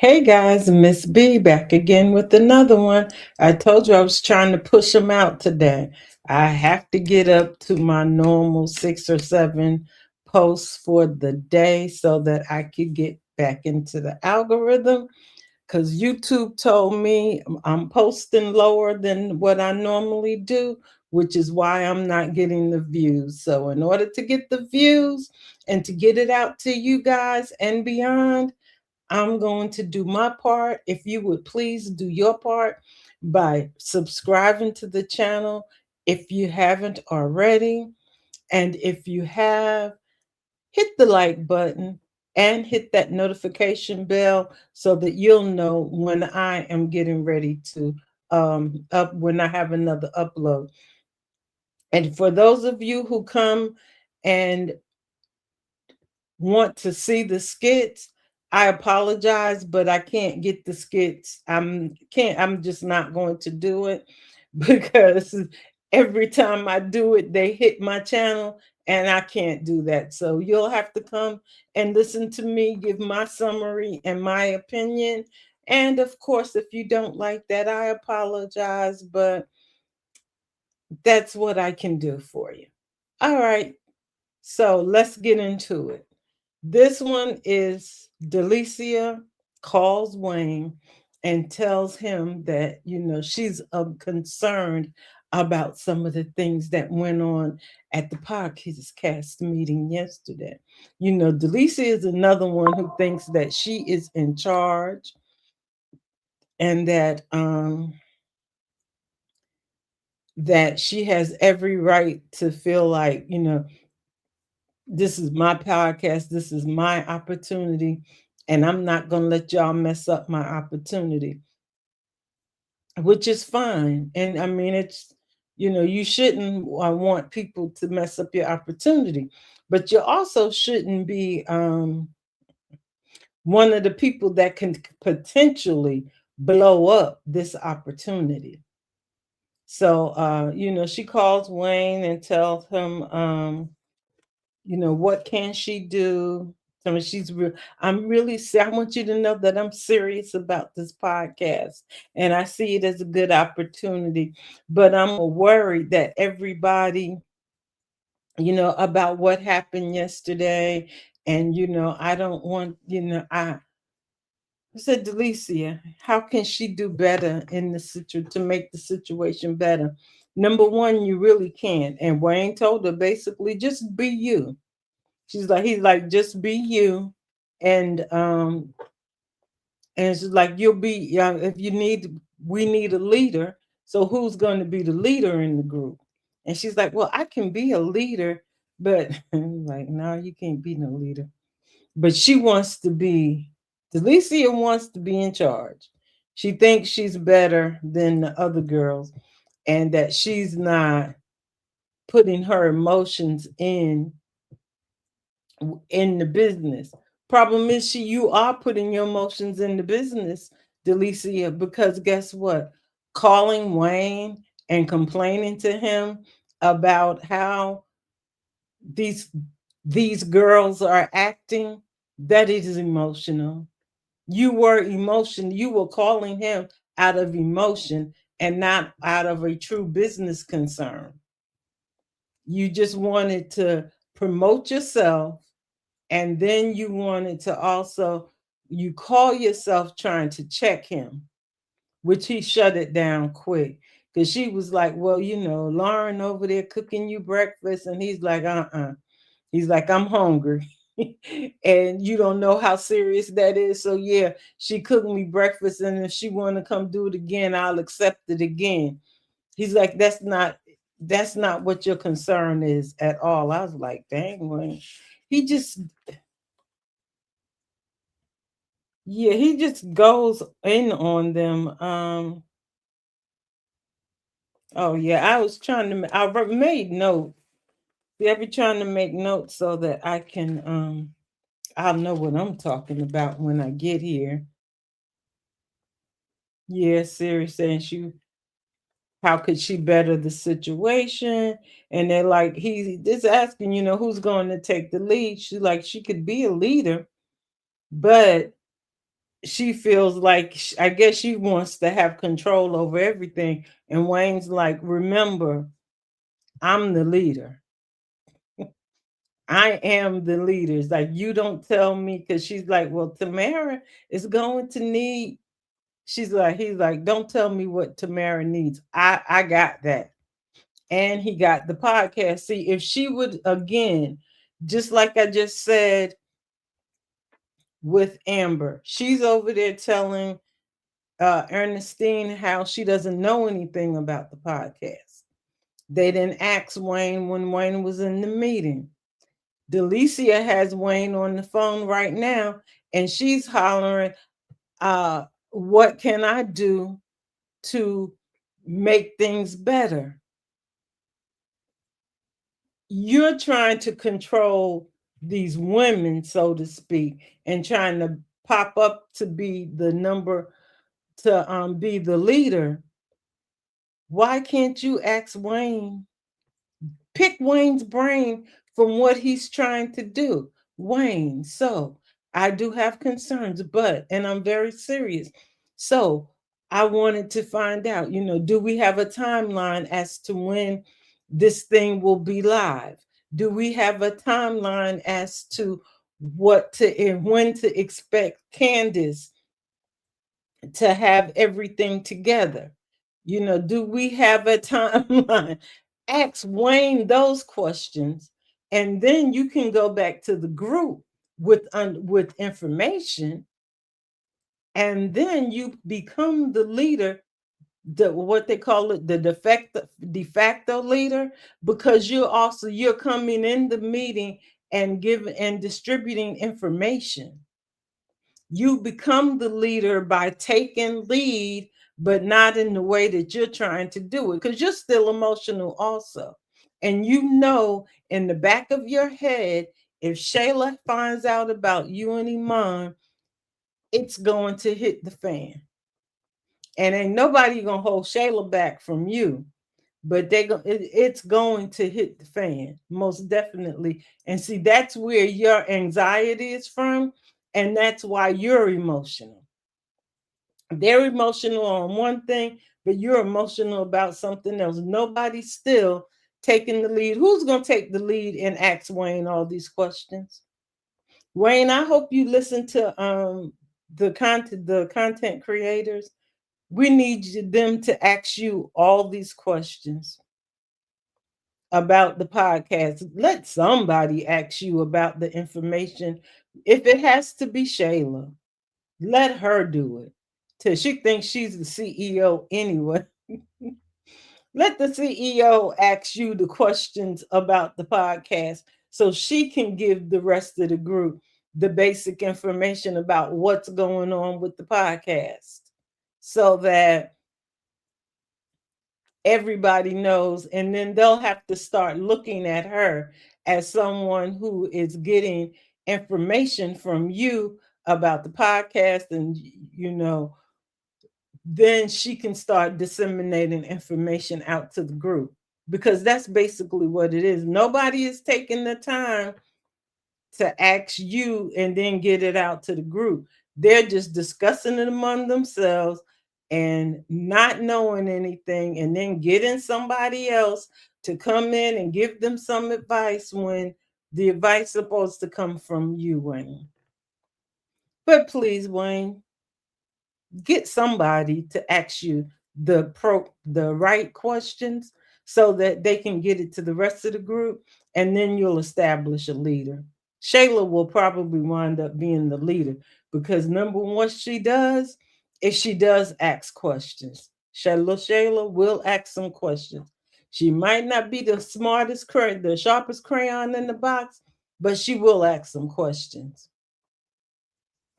Hey guys, Miss B back again with another one. I told you I was trying to push them out today. I have to get up to my normal 6 or 7 posts for the day so that I could get back into the algorithm. Because YouTube told me I'm posting lower than what I normally do, which is why I'm not getting the views. So, in order to get the views and to get it out to you guys and beyond, I'm going to do my part. If you would please do your part by subscribing to the channel if you haven't already. And if you have, hit the like button and hit that notification bell so that you'll know when I am getting ready to up when I have another upload. And for those of you who come and want to see the skits, I apologize, but I can't get the skits. I'm just not going to do it because every time I do it, they hit my channel and I can't do that. So you'll have to come and listen to me give my summary and my opinion. And of course, if you don't like that, I apologize, but that's what I can do for you. All right. So let's get into it. This one is Delicia calls Wayne and tells him that, she's concerned about some of the things that went on at the podcast meeting yesterday. Delicia is another one who thinks that she is in charge and that she has every right to feel like, this is my podcast, this is my opportunity, and I'm not going to let y'all mess up my opportunity, which is fine. And I mean, you shouldn't want people to mess up your opportunity, but you also shouldn't be one of the people that can potentially blow up this opportunity. So, she calls Wayne and tells him, what can she do? I mean, I'm really, I want you to know that I'm serious about this podcast and I see it as a good opportunity, but I'm worried that everybody, about what happened yesterday. And, I don't want, I said, Delicia, how can she do better in the situation to make the situation better? Number one, you really can't. And Wayne told her basically, just be you. He's like, just be you. And and she's like, you'll be, yeah, if you need, we need a leader. So who's going to be the leader in the group? And she's like, well, I can be a leader, but like, no, you can't be no leader. But she wants to be, Delicia wants to be in charge. She thinks she's better than the other girls and that she's not putting her emotions in the business. Problem is, you are putting your emotions in the business, Delicia, because guess what? Calling Wayne and complaining to him about how these these girls are acting, that is emotional. You were emotion. You were calling him out of emotion and not out of a true business concern. You just wanted to promote yourself, and then you wanted to also, you call yourself trying to check him, which he shut it down quick because she was like, well, Lauren over there cooking you breakfast, and he's like, he's like, I'm hungry. And you don't know how serious that is. So yeah, she cooked me breakfast, and if she want to come do it again, I'll accept it again. He's like, that's not what your concern is at all. I was like, dang, Wayne. He just, yeah, he just goes in on them. Oh yeah, I was trying to. Made notes. See, I be trying to make notes so that I can. I'll know what I'm talking about when I get here. Yeah, Siri saying she. How could she better the situation? And they're like, he's just asking, who's going to take the lead. She's like, she could be a leader, but she feels like, I guess she wants to have control over everything. And Wayne's like, remember, I'm the leader. I am the leader. It's like, you don't tell me, because she's like, well, Tamara is going to need, she's like, he's like, don't tell me what Tamara needs. I got that. And he got the podcast. See, if she would, again, just like I just said with Amber, she's over there telling Ernestine how she doesn't know anything about the podcast. They didn't ask Wayne when Wayne was in the meeting. Delicia has Wayne on the phone right now, and she's hollering, what can I do to make things better? You're trying to control these women, so to speak, and trying to pop up to be the number, to be the leader. Why can't you ask Wayne? Pick Wayne's brain from what he's trying to do. Wayne, so I do have concerns, but, and I'm very serious. So I wanted to find out, do we have a timeline as to when this thing will be live? Do we have a timeline as to what to and when to expect Candace to have everything together? Do we have a timeline? Ask Wayne those questions, and then you can go back to the group with information, and then you become the leader, what they call it, the de facto leader, because you're coming in the meeting and giving and distributing information. You become the leader by taking lead, but not in the way that you're trying to do it, because you're still emotional also. And in the back of your head, if Shayla finds out about you and Iman, it's going to hit the fan. And ain't nobody gonna hold Shayla back from you, but it's going to hit the fan, most definitely. And see, that's where your anxiety is from, and that's why you're emotional. They're emotional on one thing, but you're emotional about something else. Nobody's still taking the lead. Who's going to take the lead and ask Wayne all these questions? Wayne, I hope you listen to the content creators. We need them to ask you all these questions about the podcast. Let somebody ask you about the information. If it has to be Shayla, let her do it, till she thinks she's the CEO anyway. Let the CEO ask you the questions about the podcast, so she can give the rest of the group the basic information about what's going on with the podcast, so that everybody knows. And then they'll have to start looking at her as someone who is getting information from you about the podcast, and then she can start disseminating information out to the group, because that's basically what it is. Nobody is taking the time to ask you and then get it out to the group. They're just discussing it among themselves and not knowing anything, and then getting somebody else to come in and give them some advice when the advice is supposed to come from you, Wayne. But please, Wayne, get somebody to ask you the right questions, so that they can get it to the rest of the group, and then you'll establish a leader. Shayla will probably wind up being the leader, because number one, what she does is she does ask questions. Shayla will ask some questions. She might not be the the sharpest crayon in the box, but she will ask some questions.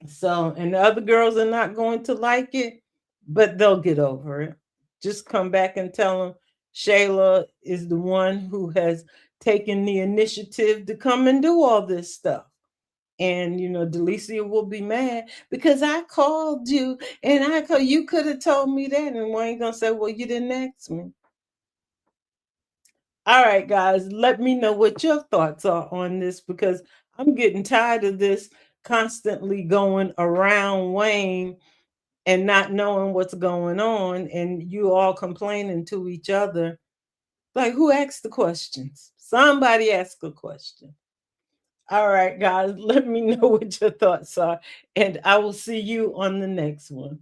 So, and the other girls are not going to like it, but they'll get over it. Just come back and tell them Shayla is the one who has taken the initiative to come and do all this stuff. And Delicia will be mad because I called you, and you could have told me that. And Wayne gonna say, well, you didn't ask me. All right, guys, let me know what your thoughts are on this, because I'm getting tired of this. constantly going around Wayne and not knowing what's going on, and you all complaining to each other. Like, who asked the questions? Somebody ask a question. All right, guys, let me know what your thoughts are, and I will see you on the next one.